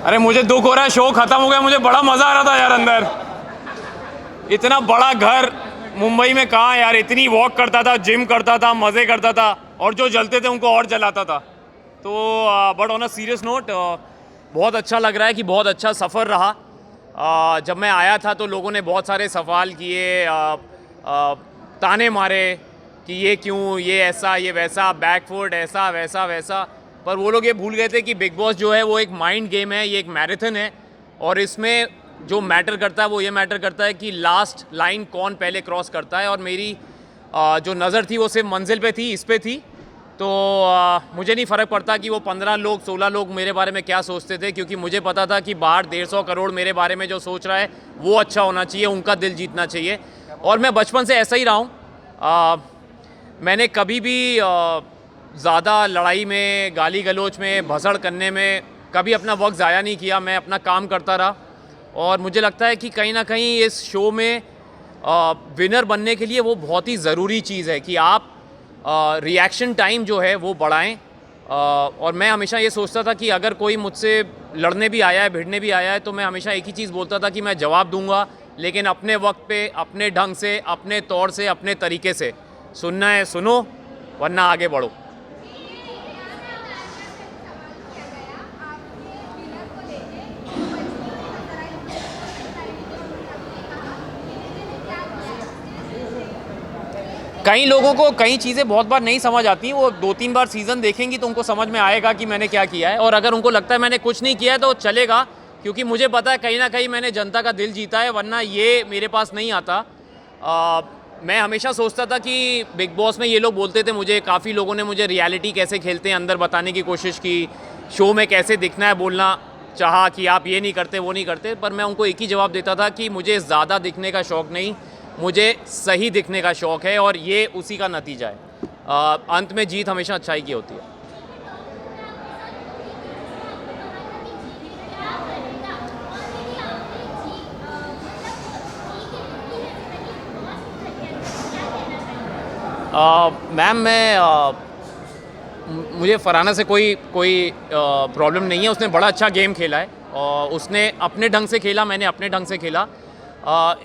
अरे मुझे दुख हो रहा है, शो खत्म हो गया, मुझे बड़ा मज़ा आ रहा था यार अंदर। इतना बड़ा घर मुंबई में कहाँ यार, इतनी वॉक करता था, जिम करता था, मज़े करता था, और जो जलते थे उनको और जलाता था। तो but on a serious note बहुत अच्छा लग रहा है कि बहुत अच्छा सफ़र रहा। जब मैं आया था तो लोगों ने बहुत सारे सवाल किए, ताने मारे कि ये क्यों, ये ऐसा, ये वैसा, बैकफुट ऐसा वैसा वैसा। पर वो लोग ये भूल गए थे कि बिग बॉस जो है वो एक माइंड गेम है, ये एक मैराथन है, और इसमें जो मैटर करता है वो ये मैटर करता है कि लास्ट लाइन कौन पहले क्रॉस करता है। और मेरी जो नज़र थी वो सिर्फ मंजिल पे थी, इस पे थी। तो मुझे नहीं फ़र्क पड़ता कि वो 15 लोग 16 लोग मेरे बारे में क्या सोचते थे, क्योंकि मुझे पता था कि बाहर 150 करोड़ मेरे बारे में जो सोच रहा है वो अच्छा होना चाहिए, उनका दिल जीतना चाहिए। और मैं बचपन से ऐसा ही रहा हूँ। मैंने कभी भी ज़्यादा लड़ाई में, गाली गलौज में, भसड़ करने में कभी अपना वक्त ज़ाया नहीं किया। मैं अपना काम करता रहा, और मुझे लगता है कि कहीं ना कहीं इस शो में विनर बनने के लिए वो बहुत ही ज़रूरी चीज़ है कि आप रिएक्शन टाइम जो है वो बढ़ाएं। और मैं हमेशा ये सोचता था कि अगर कोई मुझसे लड़ने भी आया है, भिड़ने भी आया है, तो मैं हमेशा एक ही चीज़ बोलता था कि मैं जवाब दूंगा, लेकिन अपने वक्त पे, अपने ढंग से, अपने तौर से, अपने तरीके से। सुनना है सुनो, वरना आगे बढ़ो। कई लोगों को कई चीज़ें बहुत बार नहीं समझ आती, वो 2-3 बार सीज़न देखेंगी तो उनको समझ में आएगा कि मैंने क्या किया है। और अगर उनको लगता है मैंने कुछ नहीं किया है तो चलेगा, क्योंकि मुझे पता है कहीं ना कहीं मैंने जनता का दिल जीता है, वरना ये मेरे पास नहीं आता। मैं हमेशा सोचता था कि बिग बॉस में ये लोग बोलते थे मुझे, काफ़ी लोगों ने मुझे रियलिटी कैसे खेलते हैं अंदर बताने की कोशिश की, शो में कैसे दिखना है बोलना चाहा कि आप ये नहीं करते, वो नहीं करते। पर मैं उनको एक ही जवाब देता था कि मुझे ज़्यादा दिखने का शौक़ नहीं, मुझे सही दिखने का शौक़ है, और ये उसी का नतीजा है। अंत में जीत हमेशा अच्छाई की होती है। मैम, मुझे फरहाना से कोई प्रॉब्लम नहीं है। उसने बड़ा अच्छा गेम खेला है, और उसने अपने ढंग से खेला, मैंने अपने ढंग से खेला।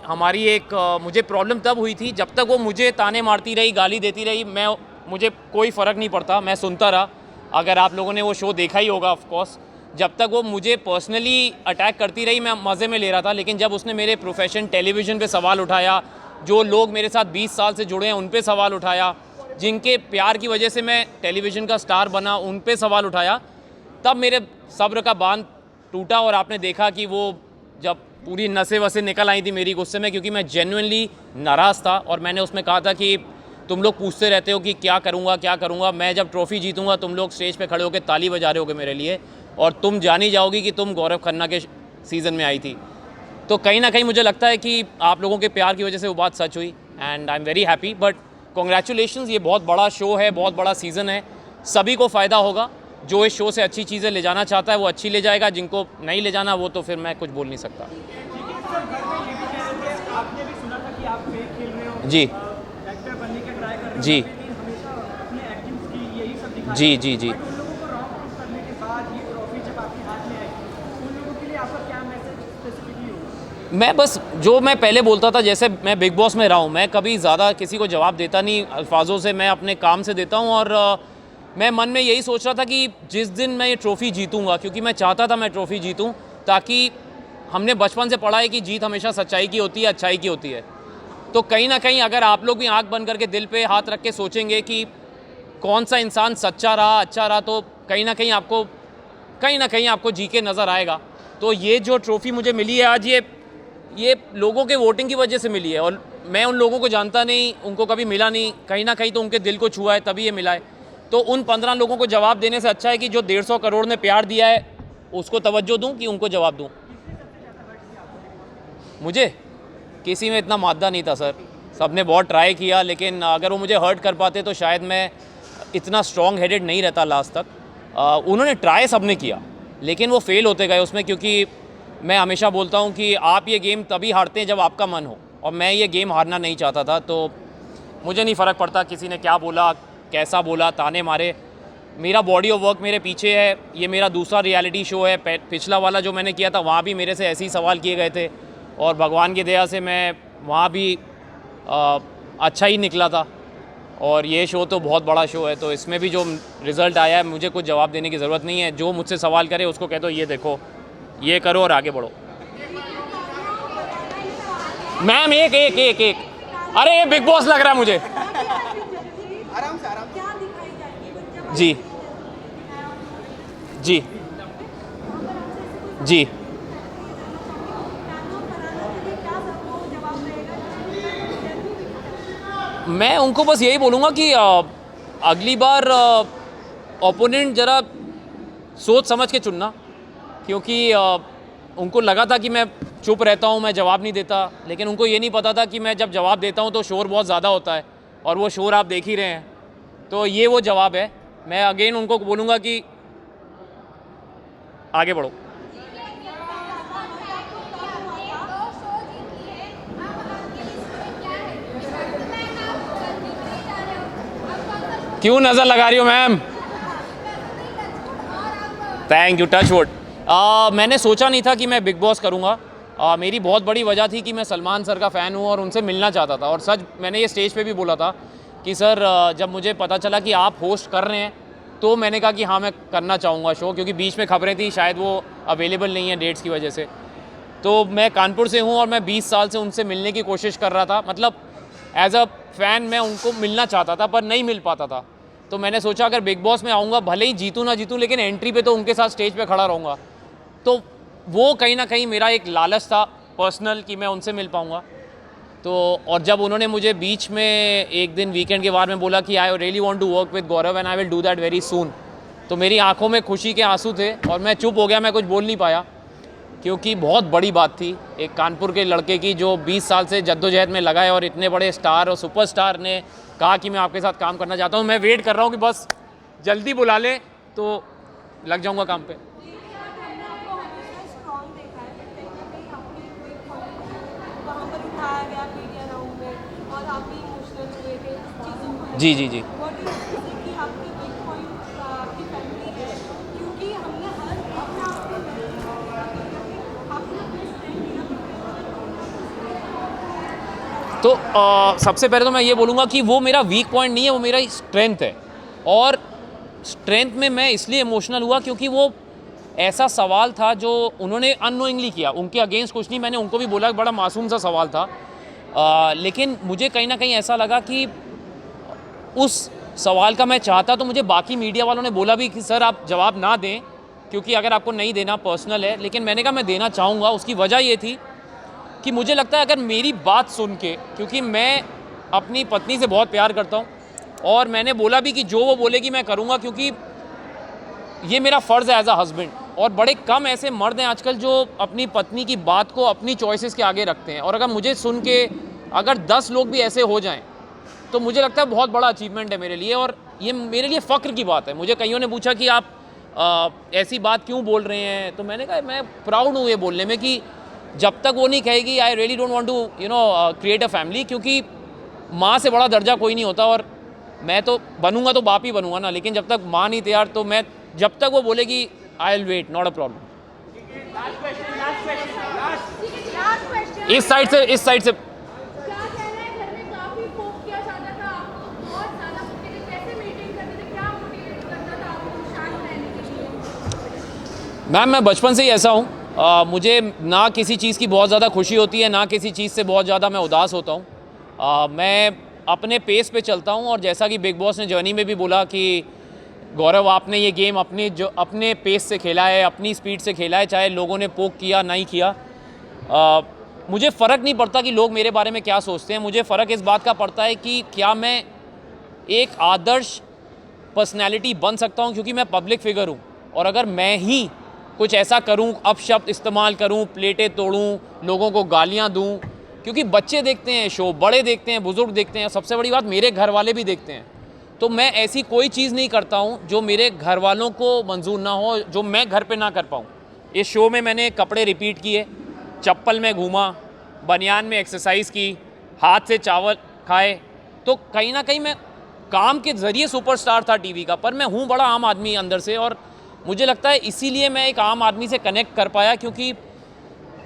हमारी एक मुझे प्रॉब्लम तब हुई थी जब तक वो मुझे ताने मारती रही, गाली देती रही, मुझे कोई फ़र्क नहीं पड़ता, मैं सुनता रहा। अगर आप लोगों ने वो शो देखा ही होगा ऑफ कोर्स, जब तक वो मुझे पर्सनली अटैक करती रही मैं मज़े में ले रहा था। लेकिन जब उसने मेरे प्रोफेशन टेलीविज़न पे सवाल उठाया, जो लोग मेरे साथ 20 साल से जुड़े हैं उन पे सवाल उठाया, जिनके प्यार की वजह से मैं टेलीविज़न का स्टार बना उन पे सवाल उठाया, तब मेरे सब्र का बांध टूटा। और आपने देखा कि वो जब पूरी नसें वसें निकल आई थी मेरी गुस्से में, क्योंकि मैं जेन्युइनली नाराज़ था। और मैंने उसमें कहा था कि तुम लोग पूछते रहते हो कि क्या करूँगा क्या करूँगा, मैं जब ट्रॉफ़ी जीतूँगा तुम लोग स्टेज पे खड़े होकर ताली बजा रहे होगे मेरे लिए, और तुम जान ही जाओगी कि तुम गौरव खन्ना के सीज़न में आई थी। तो कहीं ना कहीं मुझे लगता है कि आप लोगों के प्यार की वजह से वो बात सच हुई, and I am very happy. But congratulations, ये बहुत बड़ा शो है, बहुत बड़ा सीज़न है, सभी को फ़ायदा होगा। जो इस शो से अच्छी चीज़ें ले जाना चाहता है वो अच्छी ले जाएगा, जिनको नहीं ले जाना वो तो फिर मैं कुछ बोल नहीं सकता। आपने भी सुना था कि आप फेक खेल रहे हो, जी एक्टर बनने के ट्राई कर रहे हो, जी लेकिन हमेशा अपने एक्टिंग स्किल यही सब दिखाया। जी जी जी बट उन लोगों को रॉन्ग प्रूफ करने के बाद ये ट्रॉफी जब आपके हाथ में आई, उन लोगों के लिए आपका क्या मैसेज स्पेसिफिकली होगा? मैं बस जो मैं पहले बोलता था, जैसे मैं बिग बॉस में रहा हूँ, मैं कभी ज़्यादा किसी को जवाब देता नहीं अल्फाजों से, मैं अपने काम से देता हूँ। और मैं मन में यही सोच रहा था कि जिस दिन मैं ये ट्रॉफ़ी जीतूँगा, क्योंकि मैं चाहता था मैं ट्रॉफ़ी जीतूँ, ताकि हमने बचपन से पढ़ा है कि जीत हमेशा सच्चाई की होती है, अच्छाई की होती है। तो कहीं ना कहीं अगर आप लोग भी आंख बंद करके दिल पे हाथ रख के सोचेंगे कि कौन सा इंसान सच्चा रहा, अच्छा रहा, तो कहीं ना कहीं आपको जी के नज़र आएगा। तो ये जो ट्रॉफ़ी मुझे मिली है आज, ये लोगों के वोटिंग की वजह से मिली है, और मैं उन लोगों को जानता नहीं, उनको कभी मिला नहीं, कहीं ना कहीं तो उनके दिल को छुआ है तभी ये मिला है। तो उन 15 लोगों को जवाब देने से अच्छा है कि जो 150 करोड़ ने प्यार दिया है उसको तवज्जो दूं कि उनको जवाब दूं। मुझे किसी में इतना मादा नहीं था सर, सबने बहुत ट्राई किया, लेकिन अगर वो मुझे हर्ट कर पाते तो शायद मैं इतना स्ट्रॉन्ग हेडेड नहीं रहता लास्ट तक। उन्होंने ट्राई सबने किया, लेकिन वो फेल होते गए उसमें, क्योंकि मैं हमेशा बोलता हूँ कि आप ये गेम तभी हारते हैं जब आपका मन हो, और मैं ये गेम हारना नहीं चाहता था। तो मुझे नहीं फ़र्क पड़ता किसी ने क्या बोला, कैसा बोला, ताने मारे। मेरा बॉडी ऑफ वर्क मेरे पीछे है, ये मेरा दूसरा रियलिटी शो है। पिछला वाला जो मैंने किया था वहाँ भी मेरे से ऐसे ही सवाल किए गए थे और भगवान की दया से मैं वहाँ भी अच्छा ही निकला था। और ये शो तो बहुत बड़ा शो है, तो इसमें भी जो रिज़ल्ट आया है मुझे कुछ जवाब देने की ज़रूरत नहीं है। जो मुझसे सवाल करे उसको कह दो ये देखो, ये करो और आगे बढ़ो। मैम एक एक एक एक अरे ये बिग बॉस लग रहा है मुझे। आराम से जी जी जी मैं उनको बस यही बोलूँगा कि अगली बार ओपोनेंट ज़रा सोच समझ के चुनना, क्योंकि उनको लगा था कि मैं चुप रहता हूँ, मैं जवाब नहीं देता, लेकिन उनको ये नहीं पता था कि मैं जब जवाब देता हूँ तो शोर बहुत ज़्यादा होता है, और वो शोर आप देख ही रहे हैं। तो ये वो जवाब है। मैं अगेन उनको बोलूँगा कि आगे बढ़ो। क्यों नज़र लगा रही हो ma'am? Thank you, touch wood. मैंने सोचा नहीं था कि मैं बिग बॉस करूँगा। मेरी बहुत बड़ी वजह थी कि मैं सलमान सर का फ़ैन हूँ और उनसे मिलना चाहता था। और सच मैंने ये स्टेज पे भी बोला था कि सर जब मुझे पता चला कि आप होस्ट कर रहे हैं तो मैंने कहा कि हाँ मैं करना चाहूँगा शो, क्योंकि बीच में खबरें थी शायद वो अवेलेबल नहीं है डेट्स की वजह से। तो मैं कानपुर से हूँ और मैं 20 साल से उनसे मिलने की कोशिश कर रहा था, मतलब एज अ फ़ैन मैं उनको मिलना चाहता था पर नहीं मिल पाता था। तो मैंने सोचा अगर बिग बॉस में आऊँगा, भले ही जीतूँ ना जीतूँ, लेकिन एंट्री पे तो उनके साथ स्टेज पे खड़ा रहूँगा। तो वो कहीं ना कहीं मेरा एक लालच था पर्सनल कि मैं उनसे मिल पाऊँगा। तो और जब उन्होंने मुझे बीच में एक दिन वीकेंड के बारे में बोला कि I really want to work with Gaurav and I will do that very soon, तो मेरी आंखों में खुशी के आंसू थे और मैं चुप हो गया, मैं कुछ बोल नहीं पाया, क्योंकि बहुत बड़ी बात थी एक कानपुर के लड़के की जो 20 साल से जद्दोजहद में लगा है और इतने बड़े स्टार और सुपरस्टार ने कहा कि मैं आपके साथ काम करना चाहता हूँ। मैं वेट कर रहा हूँ कि बस जल्दी बुला ले तो लग जाऊँगा काम पे। जी जी जी तो सबसे पहले तो मैं ये बोलूँगा कि वो मेरा वीक पॉइंट नहीं है, वो मेरा स्ट्रेंथ है। और स्ट्रेंथ में मैं इसलिए इमोशनल हुआ क्योंकि वो ऐसा सवाल था जो उन्होंने अननोइंगली किया, उनके अगेंस्ट कुछ नहीं, मैंने उनको भी बोला बड़ा मासूम सा सवाल था, लेकिन मुझे कहीं ना कहीं ऐसा लगा कि उस सवाल का मैं चाहता तो मुझे बाकी मीडिया वालों ने बोला भी कि सर आप जवाब ना दें, क्योंकि अगर आपको नहीं देना पर्सनल है, लेकिन मैंने कहा मैं देना चाहूँगा। उसकी वजह ये थी कि मुझे लगता है अगर मेरी बात सुन के, क्योंकि मैं अपनी पत्नी से बहुत प्यार करता हूँ और मैंने बोला भी कि जो वो बोलेगी मैं करूँगा, क्योंकि ये मेरा फ़र्ज़ है एज अ हस्बैंड। और बड़े कम ऐसे मर्द हैं आजकल जो अपनी पत्नी की बात को अपनी चॉइसेस के आगे रखते हैं, और अगर मुझे सुन के अगर 10 लोग भी ऐसे हो जाएं तो मुझे लगता है बहुत बड़ा अचीवमेंट है मेरे लिए, और ये मेरे लिए फ़ख्र की बात है। मुझे कईयों ने पूछा कि आप ऐसी बात क्यों बोल रहे हैं, तो मैंने कहा मैं प्राउड हूँ ये बोलने में कि जब तक वो नहीं कहेगी I really don't want to create a family, क्योंकि माँ से बड़ा दर्जा कोई नहीं होता, और मैं तो बनूंगा तो बाप ही बनूंगा ना, लेकिन जब तक माँ नहीं तैयार तो मैं, जब तक वो बोलेगी I will wait, not a problem. इस साइड से मैम मैं बचपन से ही ऐसा हूँ। मुझे ना किसी चीज़ की बहुत ज़्यादा खुशी होती है, ना किसी चीज़ से बहुत ज़्यादा मैं उदास होता हूँ। मैं अपने पेस पे चलता हूँ, और जैसा कि बिग बॉस ने जर्नी में भी बोला कि गौरव आपने ये गेम अपने पेस से खेला है, अपनी स्पीड से खेला है, चाहे लोगों ने पोक किया नहीं किया। मुझे फ़र्क नहीं पड़ता कि लोग मेरे बारे में क्या सोचते हैं, मुझे फ़र्क इस बात का पड़ता है कि क्या मैं एक आदर्श पर्सनैलिटी बन सकता हूँ, क्योंकि मैं पब्लिक फिगर हूँ। और अगर मैं ही कुछ ऐसा करूं, अपशब्द इस्तेमाल करूं, प्लेटें तोड़ूं, लोगों को गालियां दूं, क्योंकि बच्चे देखते हैं शो, बड़े देखते हैं, बुजुर्ग देखते हैं, सबसे बड़ी बात मेरे घर वाले भी देखते हैं। तो मैं ऐसी कोई चीज़ नहीं करता हूं जो मेरे घर वालों को मंजूर ना हो, जो मैं घर पे ना कर पाऊं। इस शो में मैंने कपड़े रिपीट किए, चप्पल में घूमा, बनियान में एक्सरसाइज की, हाथ से चावल खाए, तो कहीं ना कहीं मैं काम के ज़रिए सुपरस्टार था टीवी का, पर मैं हूँ बड़ा आम आदमी अंदर से, और मुझे लगता है इसीलिए मैं एक आम आदमी से कनेक्ट कर पाया, क्योंकि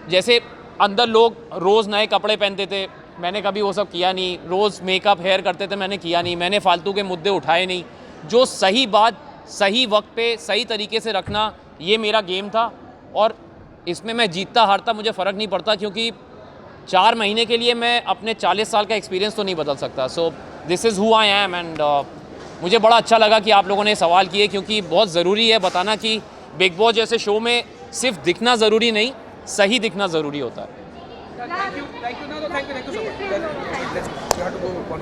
जैसे अंदर लोग रोज़ नए कपड़े पहनते थे, मैंने कभी वो सब किया नहीं। रोज़ मेकअप हेयर करते थे, मैंने किया नहीं। मैंने फालतू के मुद्दे उठाए नहीं। जो सही बात सही वक्त पे सही तरीके से रखना, ये मेरा गेम था, और इसमें मैं जीतता हारता मुझे फ़र्क नहीं पड़ता, क्योंकि 4 महीने के लिए मैं अपने 40 साल का एक्सपीरियंस तो नहीं बदल सकता। So this is who I am, and मुझे बड़ा अच्छा लगा कि आप लोगों ने सवाल किए, क्योंकि बहुत ज़रूरी है बताना कि बिग बॉस जैसे शो में सिर्फ दिखना ज़रूरी नहीं, सही दिखना ज़रूरी होता है।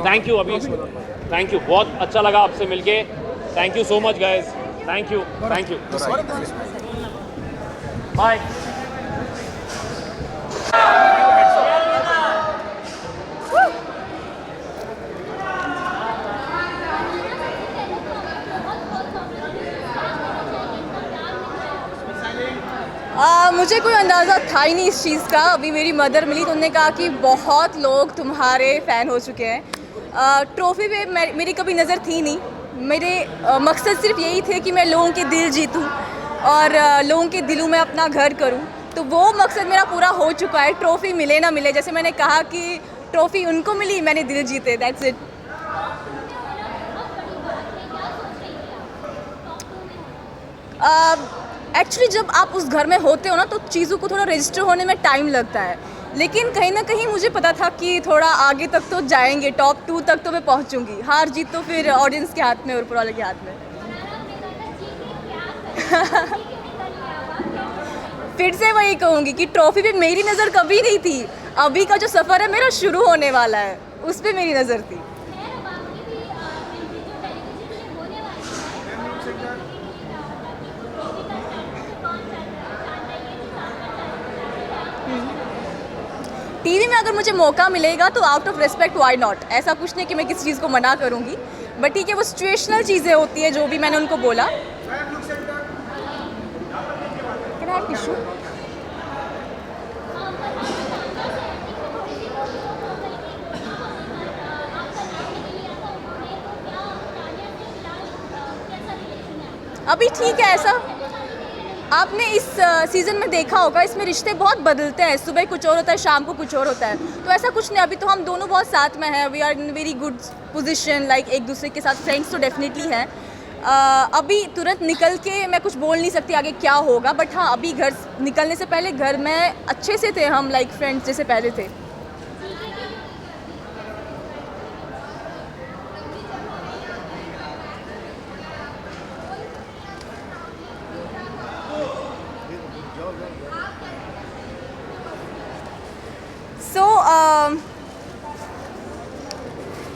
थैंक यू अभी, थैंक यू, बहुत अच्छा लगा आपसे मिलके। Thank you so much guys, thank you, thank you, bye. मुझे कोई अंदाज़ा था ही नहीं इस चीज़ का। अभी मेरी मदर मिली तो उन्होंने कहा कि बहुत लोग तुम्हारे फ़ैन हो चुके हैं। ट्रॉफ़ी पे मेरी कभी नज़र थी नहीं। मेरे मकसद सिर्फ यही थे कि मैं लोगों के दिल जीतूं और लोगों के दिलों में अपना घर करूं, तो वो मकसद मेरा पूरा हो चुका है। ट्रॉफ़ी मिले ना मिले, जैसे मैंने कहा कि ट्रॉफ़ी उनको मिली, मैंने दिल जीते, दैट्स इट। एक्चुअली जब आप उस घर में होते हो ना, तो चीज़ों को थोड़ा रजिस्टर होने में टाइम लगता है, लेकिन कहीं ना कहीं मुझे पता था कि थोड़ा आगे तक तो जाएंगे, टॉप 2 तक तो मैं पहुंचूंगी। हार जीत तो फिर ऑडियंस के हाथ में और ऊपर वाले के हाथ में। फिर से वही कहूँगी कि ट्रॉफी पे मेरी नज़र कभी नहीं थी। अभी का जो सफ़र है मेरा शुरू होने वाला है, उस पर मेरी नज़र थी। टीवी में अगर मुझे मौका मिलेगा तो out of respect why not, ऐसा कुछ नहीं कि मैं किसी चीज़ को मना करूँगी, बट ठीक है, वो सिचुएशनल चीज़ें होती है, जो भी मैंने उनको बोला। Can I have tissue? अभी ठीक है। ऐसा आपने इस सीज़न में देखा होगा, इसमें रिश्ते बहुत बदलते हैं, सुबह कुछ और होता है, शाम को कुछ और होता है, तो ऐसा कुछ नहीं। अभी तो हम दोनों बहुत साथ में हैं, we are in very good position, like एक दूसरे के साथ फ्रेंड्स तो डेफिनेटली हैं। अभी तुरंत निकल के मैं कुछ बोल नहीं सकती आगे क्या होगा, बट हाँ, अभी घर निकलने से पहले घर में अच्छे से थे हम, लाइक फ्रेंड्स जैसे पहले थे।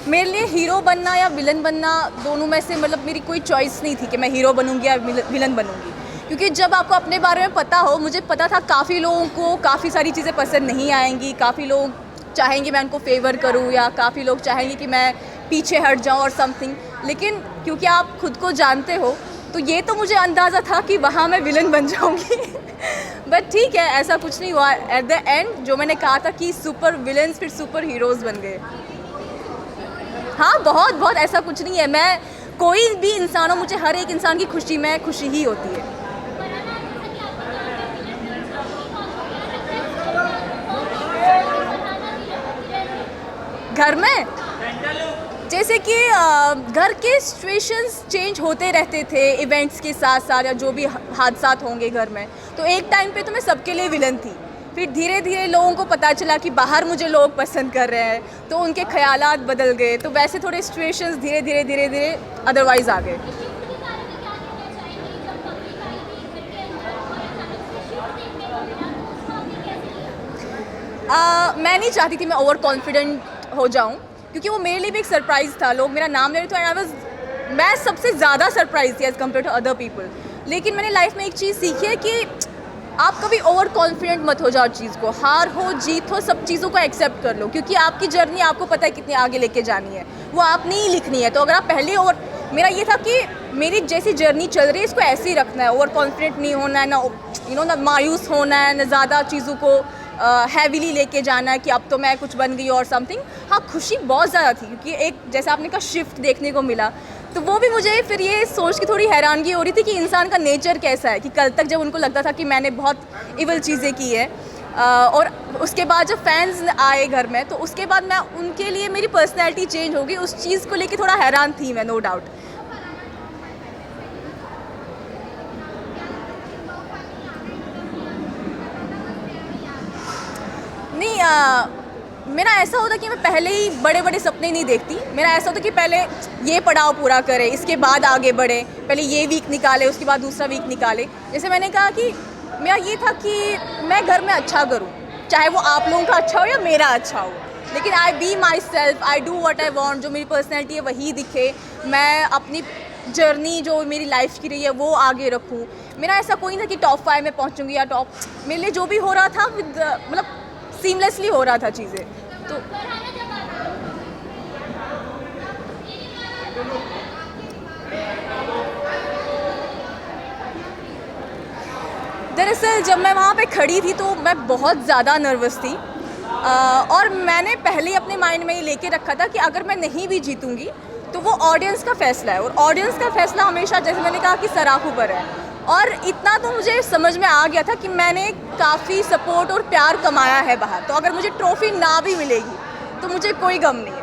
मेरे लिए हीरो बनना या विलन बनना, दोनों में से मतलब मेरी कोई चॉइस नहीं थी कि मैं हीरो बनूंगी या विलन बनूंगी, क्योंकि जब आपको अपने बारे में पता हो, मुझे पता था काफ़ी लोगों को काफ़ी सारी चीज़ें पसंद नहीं आएंगी, काफ़ी लोग चाहेंगे मैं उनको फेवर करूं, या काफ़ी लोग चाहेंगे कि मैं पीछे हट जाऊं और समथिंग, लेकिन क्योंकि आप खुद को जानते हो, तो ये तो मुझे अंदाज़ा था कि वहाँ मैं विलन बन जाऊँगी। बट ठीक है, ऐसा कुछ नहीं हुआ। एट द एंड जो मैंने कहा था कि सुपर विलन्स फिर सुपर हीरोज़ बन गए। हाँ, बहुत बहुत, ऐसा कुछ नहीं है। मैं कोई भी इंसान हो, मुझे हर एक इंसान की खुशी में खुशी ही होती है। घर में जैसे कि घर के सिचुएशंस चेंज होते रहते थे इवेंट्स के साथ साथ, या जो भी हादसा होंगे घर में, तो एक टाइम पे तो मैं सबके लिए विलन थी। फिर धीरे धीरे लोगों को पता चला कि बाहर मुझे लोग पसंद कर रहे हैं, तो उनके ख्यालात बदल गए, तो वैसे थोड़े सिचुएशंस धीरे धीरे अदरवाइज आ गए। मैं नहीं चाहती थी मैं ओवर कॉन्फिडेंट हो जाऊं, क्योंकि वो मेरे लिए भी एक सरप्राइज़ था। लोग मेरा नाम ले रहे थे, एंड मैं सबसे ज़्यादा सरप्राइज थी as compare to other people. लेकिन मैंने लाइफ में एक चीज़ सीखी है कि आप कभी ओवर कॉन्फिडेंट मत हो जाओ चीज़ को, हार हो जीत हो, सब चीज़ों को एक्सेप्ट कर लो, क्योंकि आपकी जर्नी आपको पता है कितनी आगे लेके जानी है, वो आपने ही लिखनी है। तो अगर आप पहले मेरा ये था कि मेरी जैसी जर्नी चल रही है इसको ऐसे ही रखना है, ओवर कॉन्फिडेंट नहीं होना है, ना ना मायूस होना है, ना ज़्यादा चीज़ों को हैवीली लेके जाना है कि अब तो मैं कुछ बन गई और समथिंग। हाँ, खुशी बहुत ज़्यादा थी क्योंकि एक जैसे आपने कहा शिफ्ट देखने को मिला, तो वो भी मुझे फिर ये सोच के थोड़ी हैरानगी हो रही थी कि इंसान का नेचर कैसा है, कि कल तक जब उनको लगता था कि मैंने बहुत इवल चीज़ें की है और उसके बाद जब फैंस आए घर में, तो उसके बाद मैं उनके लिए मेरी पर्सनैलिटी चेंज हो गई। उस चीज़ को लेके थोड़ा हैरान थी मैं, नो डाउट। नहीं, मेरा ऐसा होता कि मैं पहले ही बड़े बड़े सपने नहीं देखती। मेरा ऐसा होता कि पहले ये पड़ाव पूरा करे, इसके बाद आगे बढ़े, पहले ये वीक निकाले, उसके बाद दूसरा वीक निकाले। जैसे मैंने कहा कि मेरा ये था कि मैं घर में अच्छा करूं, चाहे वो आप लोगों का अच्छा हो या मेरा अच्छा हो, लेकिन I be myself, I do what I want. जो मेरी पर्सनैलिटी है वही दिखे, मैं अपनी जर्नी जो मेरी लाइफ की रही है वो आगे रखूँ। मेरा ऐसा कोई नहीं था कि टॉप 5 में पहुँचूँगी या टॉप, मेरे लिए जो भी हो रहा था विद मतलब सीमलेसली हो रहा था चीज़ें। तो दरअसल जब मैं वहाँ पे खड़ी थी तो मैं बहुत ज़्यादा नर्वस थी और मैंने पहले ही अपने माइंड में ये लेके रखा था कि अगर मैं नहीं भी जीतूँगी तो वो ऑडियंस का फैसला है, और ऑडियंस का फैसला हमेशा, जैसे मैंने कहा, कि सराखों पर है। और इतना तो मुझे समझ में आ गया था कि मैंने काफ़ी सपोर्ट और प्यार कमाया है बाहर, तो अगर मुझे ट्रॉफ़ी ना भी मिलेगी तो मुझे कोई गम नहीं है।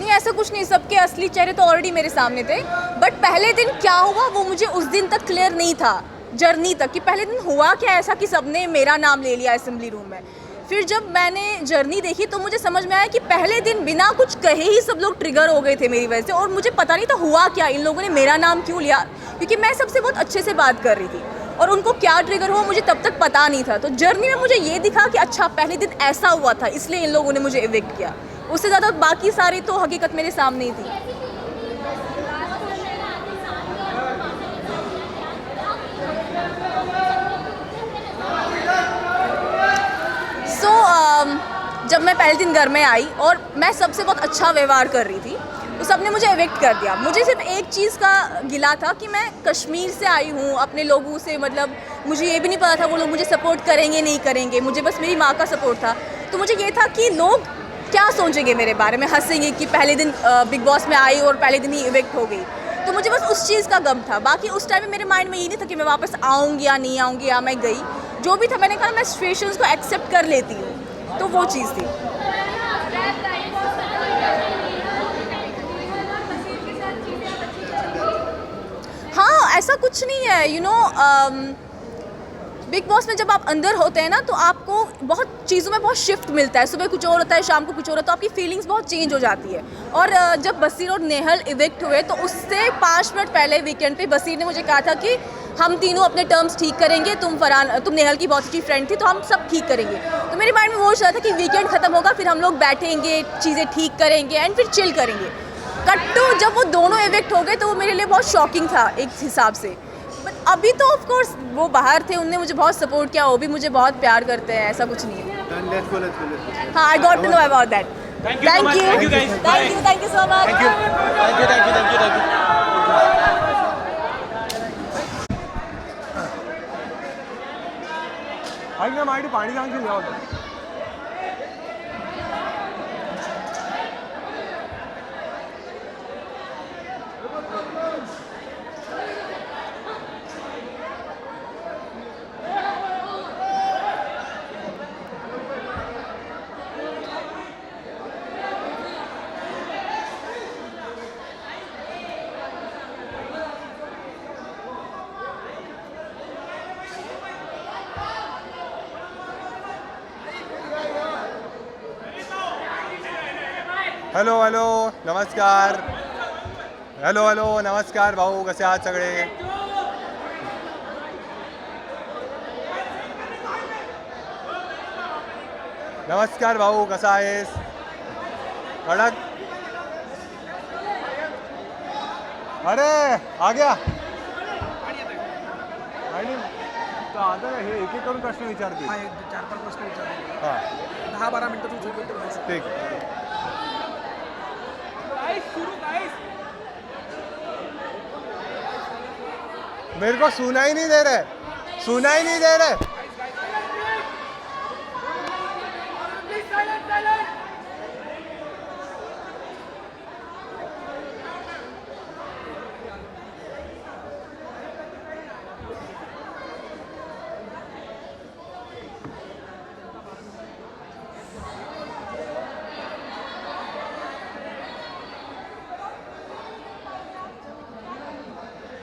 नहीं, ऐसा कुछ नहीं, सबके असली चेहरे तो ऑलरेडी मेरे सामने थे, बट पहले दिन क्या हुआ वो मुझे उस दिन तक क्लियर नहीं था, जर्नी तक, कि पहले दिन हुआ क्या ऐसा कि सबने मेरा नाम ले लिया असेंबली रूम में। फिर जब मैंने जर्नी देखी तो मुझे समझ में आया कि पहले दिन बिना कुछ कहे ही सब लोग ट्रिगर हो गए थे मेरी वजह से, और मुझे पता नहीं था हुआ क्या, इन लोगों ने मेरा नाम क्यों लिया, क्योंकि मैं सबसे बहुत अच्छे से बात कर रही थी और उनको क्या ट्रिगर हुआ मुझे तब तक पता नहीं था। तो जर्नी में मुझे ये दिखा कि अच्छा पहले दिन ऐसा हुआ था, इसलिए इन लोगों ने मुझे इविक्ट किया। उससे ज़्यादा बाकी सारी तो हकीकत मेरे सामने ही थी। जब मैं पहले दिन घर में आई और मैं सबसे बहुत अच्छा व्यवहार कर रही थी, तो सबने मुझे इविक्ट कर दिया। मुझे सिर्फ एक चीज़ का गिला था कि मैं कश्मीर से आई हूँ, अपने लोगों से, मतलब मुझे ये भी नहीं पता था वो लोग मुझे सपोर्ट करेंगे नहीं करेंगे, मुझे बस मेरी माँ का सपोर्ट था। तो मुझे ये था कि लोग क्या सोचेंगे मेरे बारे में, हंसेंगे कि पहले दिन बिग बॉस में आई और पहले दिन ही इविक्ट हो गई। तो मुझे बस उस चीज़ का गम था। बाकी उस टाइम में मेरे माइंड में ये नहीं था कि मैं वापस आऊँगी या नहीं आऊँगी या मैं गई। जो भी था, मैंने कहा मैं सिचुएशंस को एक्सेप्ट कर लेती हूँ, तो वो चीज़ थी। हाँ, ऐसा कुछ नहीं है, यू नो, बिग बॉस में जब आप अंदर होते हैं ना तो आपको बहुत चीज़ों में बहुत शिफ्ट मिलता है। सुबह कुछ और होता है, शाम को कुछ और होता है, तो आपकी फीलिंग्स बहुत चेंज हो जाती है। और जब बसीर और नेहल इविक्ट हुए तो उससे 5 मिनट पहले वीकेंड पे बसीर ने मुझे कहा था कि हम तीनों अपने टर्म्स ठीक करेंगे, तुम नेहल की बहुत अच्छी फ्रेंड थी तो हम सब ठीक करेंगे। तो मेरे माइंड में वो चल रहा था कि वीकेंड ख़त्म होगा, फिर हम लोग बैठेंगे, चीज़ें ठीक करेंगे एंड फिर चिल करेंगे। कट टू जब वो दोनों इविक्ट हो गए तो वो मेरे लिए बहुत शॉकिंग था एक हिसाब से। बट अभी तो ऑफ कोर्स वो बाहर थे, उनने मुझे बहुत सपोर्ट किया, वो भी मुझे बहुत प्यार करते हैं, ऐसा कुछ नहीं है। हाँ, I got to know about that. Thank you so much. पानी सांग हॅलो हॅलो नमस्कार. हॅलो हॅलो नमस्कार भाऊ, कसे आहात सगळे? नमस्कार भाऊ, कसा आहेस? कडक. अरे आ गया. तर आता हे एक एक करून प्रश्न विचारतील. हा 4-5 प्रश्न विचारले. हां 10-12 मिनिटं तू झोपेत तर बस. ठीक आहे. मेरे को सुना ही नहीं दे रहे, सुना ही नहीं दे रहे.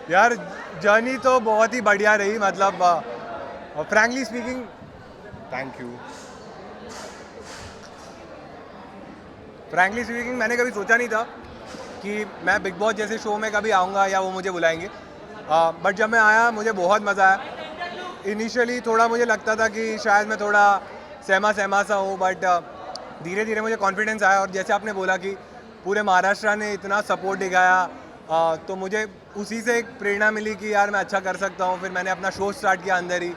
यार जर्नी तो बहुत ही बढ़िया रही, मतलब frankly speaking, thank you. Frankly speaking मैंने कभी सोचा नहीं था कि मैं बिग बॉस जैसे शो में कभी आऊँगा या वो मुझे बुलाएंगे, बट जब मैं आया मुझे बहुत मज़ा आया. इनिशियली थोड़ा मुझे लगता था कि शायद मैं थोड़ा सहमा सा हूँ, बट धीरे धीरे मुझे कॉन्फिडेंस आया. और जैसे आपने बोला कि पूरे महाराष्ट्र ने इतना सपोर्ट दिखाया, तो मुझे उसी से एक प्रेरणा मिली कि यार मैं अच्छा कर सकता हूँ. फिर मैंने अपना शो स्टार्ट किया अंदर ही,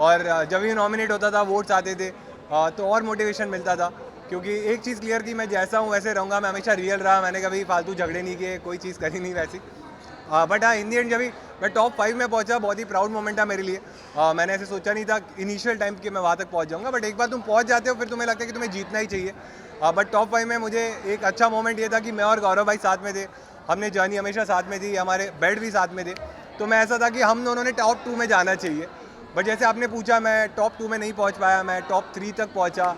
और जब भी नॉमिनेट होता था, वोट्स आते थे, तो और मोटिवेशन मिलता था. क्योंकि एक चीज़ क्लियर थी, मैं जैसा हूँ वैसे रहूँगा. मैं हमेशा रियल रहा, मैंने कभी फालतू झगड़े नहीं किए, कोई चीज़ करी नहीं वैसी. बट हाँ, इन दी एंड जब भी मैं टॉप 5 में पहुँचा, बहुत ही प्राउड मोमेंट था मेरे लिए. मैंने ऐसे सोचा नहीं था इनिशियल टाइम कि मैं वहाँ तक पहुँच जाऊँगा, बट एक बार तुम पहुँच जाते हो फिर तुम्हें लगता है कि तुम्हें जीतना ही चाहिए. बट टॉप 5 में मुझे एक अच्छा मोमेंट ये था कि मैं और गौरव भाई साथ में थे. हमने जर्नी हमेशा साथ में थी, हमारे बेड भी साथ में थे. तो मैं ऐसा था कि हम दोनों ने टॉप 2 में जाना चाहिए. बट जैसे आपने पूछा, मैं टॉप 2 में नहीं पहुँच पाया, मैं टॉप 3 तक पहुँचा.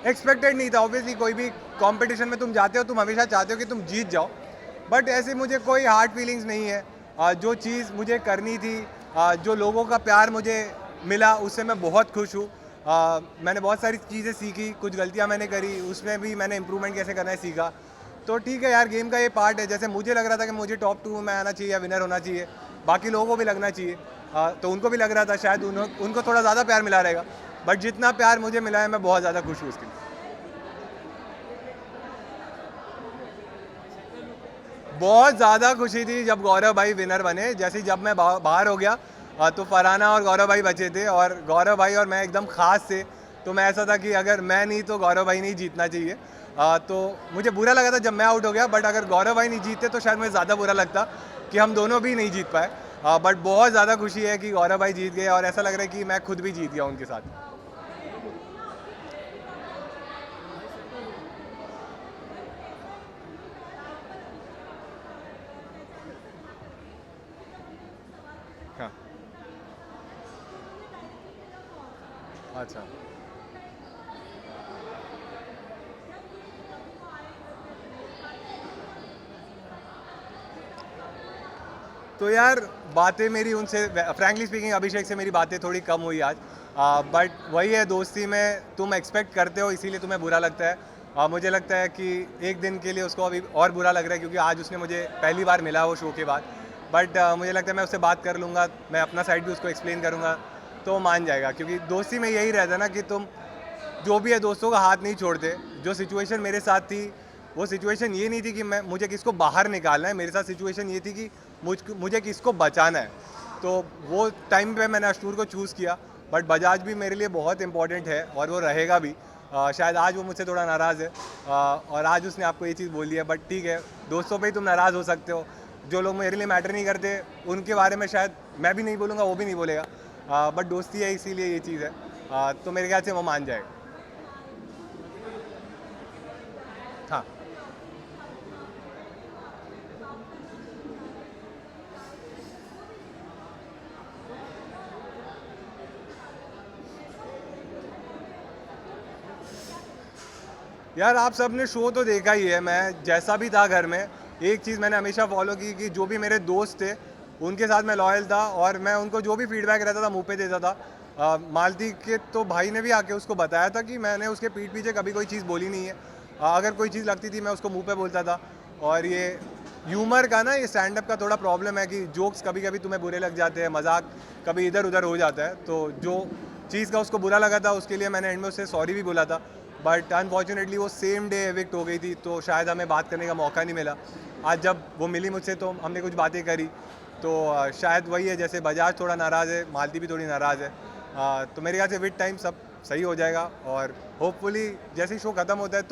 एक्सपेक्टेड नहीं था. ऑब्वियसली कोई भी कंपटीशन में तुम जाते हो, तुम हमेशा चाहते हो कि तुम जीत जाओ, बट ऐसे मुझे कोई हार्ड फीलिंग्स नहीं है. जो चीज़ मुझे करनी थी, जो लोगों का प्यार मुझे मिला, उससे मैं बहुत खुश हूँ. मैंने बहुत सारी चीज़ें सीखी, कुछ गलतियाँ मैंने करी, उसमें भी मैंने इंप्रूवमेंट कैसे करना है सीखा. तो ठीक है यार, गेम का ये पार्ट है. जैसे मुझे लग रहा था कि मुझे टॉप 2 में आना चाहिए या विनर होना चाहिए, बाकी लोगों को भी लगना चाहिए. तो उनको भी लग रहा था शायद उनको थोड़ा ज़्यादा प्यार मिला रहेगा, बट जितना प्यार मुझे मिला है मैं बहुत ज़्यादा खुश हूँ उसके लिए. बहुत ज़्यादा खुशी थी जब गौरव भाई विनर बने. जैसे जब मैं बाहर हो गया, तो फरहाना और गौरव भाई बचे थे, और गौरव भाई और मैं एकदम ख़ास थे. तो मैं ऐसा था कि अगर मैं नहीं तो गौरव भाई नहीं जीतना चाहिए. तो मुझे बुरा लगा था जब मैं आउट हो गया, बट अगर गौरव भाई नहीं जीतते तो शायद मुझे ज़्यादा बुरा लगता कि हम दोनों भी नहीं जीत पाए. बट बहुत ज़्यादा खुशी है कि गौरव भाई जीत गए, और ऐसा लग रहा है कि मैं खुद भी जीत गया उनके साथ. हाँ, अच्छा. तो यार बातें मेरी उनसे, फ्रैंकली स्पीकिंग अभिषेक से मेरी बातें थोड़ी कम हुई आज. बट वही है, दोस्ती में तुम एक्सपेक्ट करते हो, इसीलिए तुम्हें बुरा लगता है. मुझे लगता है कि एक दिन के लिए उसको अभी और बुरा लग रहा है, क्योंकि आज उसने मुझे पहली बार मिला वो शो के बाद. बट मुझे लगता है मैं उससे बात कर लूँगा, मैं अपना साइड भी उसको एक्सप्लेन करूँगा, तो मान जाएगा. क्योंकि दोस्ती में यही रहता है ना कि तुम जो भी है दोस्तों का हाथ नहीं छोड़ते. जो सिचुएशन मेरे साथ थी, वो सिचुएशन ये नहीं थी कि मुझे किसको बाहर निकालना है. मेरे साथ सिचुएशन ये थी कि मुझे किसको बचाना है. तो वो टाइम पे मैंने अशनूर को चूज़ किया. बट बजाज भी मेरे लिए बहुत इंपॉर्टेंट है, और वो रहेगा भी. शायद आज वो मुझसे थोड़ा नाराज़ है, और आज उसने आपको ये चीज़ बोली है. बट ठीक है, दोस्तों पे ही तुम नाराज़ हो सकते हो. जो लोग मेरे लिए मैटर नहीं करते, उनके बारे में शायद मैं भी नहीं बोलूँगा, वो भी नहीं बोलेगा. बट दोस्ती है, इसीलिए ये चीज़ है. तो मेरे ख्याल से वो मान जाएगा. हाँ, यार आप सब ने शो तो देखा ही है. मैं जैसा भी था घर में, एक चीज़ मैंने हमेशा फॉलो की कि जो भी मेरे दोस्त थे उनके साथ मैं लॉयल था, और मैं उनको जो भी फीडबैक रहता था मुंह पे देता था. मालती के तो भाई ने भी आके उसको बताया था कि मैंने उसके पीठ पीछे कभी कोई चीज़ बोली नहीं है. अगर कोई चीज़ लगती थी मैं उसको मुंह पे बोलता था. और ये ह्यूमर का ना, ये स्टैंड अप का थोड़ा प्रॉब्लम है कि जोक्स कभी कभी तुम्हें बुरे लग जाते हैं, मजाक कभी इधर उधर हो जाता है. तो जो चीज़ का उसको बुरा लगा था, उसके लिए मैंने एंड में उससे सॉरी भी बोला था. बट अनफॉर्चुनेटली वो सेम डे एविक्ट हो गई थी, तो शायद हमें बात करने का मौका नहीं मिला. आज जब वो मिली मुझसे तो हमने कुछ बातें करी, तो शायद वही है, जैसे बजाज थोड़ा नाराज़ है, मालती भी थोड़ी नाराज़ है। तो मेरे ख्याल से विद टाइम सब सही हो जाएगा और होपफुली जैसे ही शो ख़त्म होता है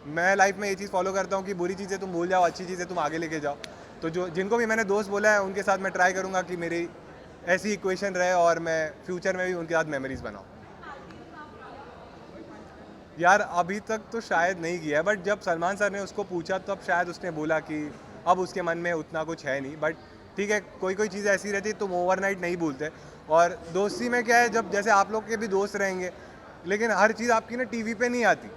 मैं लाइफ में ये चीज़ फॉलो करता हूँ कि बुरी चीज़ें तुम भूल जाओ, अच्छी चीज़ें तुम आगे लेके जाओ। तो जो जिनको भी मैंने दोस्त बोला है उनके साथ मैं ट्राई करूँगा कि मेरी ऐसी इक्वेशन रहे और मैं फ्यूचर में भी उनके साथ मेमोरीज बनाऊँ। यार अभी तक तो शायद नहीं किया है, बट जब सलमान सर ने उसको पूछा तब शायद उसने बोला कि अब उसके मन में उतना कुछ है नहीं। बट ठीक है, कोई कोई चीज़ ऐसी रहती है तुम ओवरनाइट नहीं भूलते। और दोस्ती में क्या है, जब जैसे आप लोग के भी दोस्त रहेंगे, लेकिन हर चीज़ आपकी ना टीवी पे नहीं आती,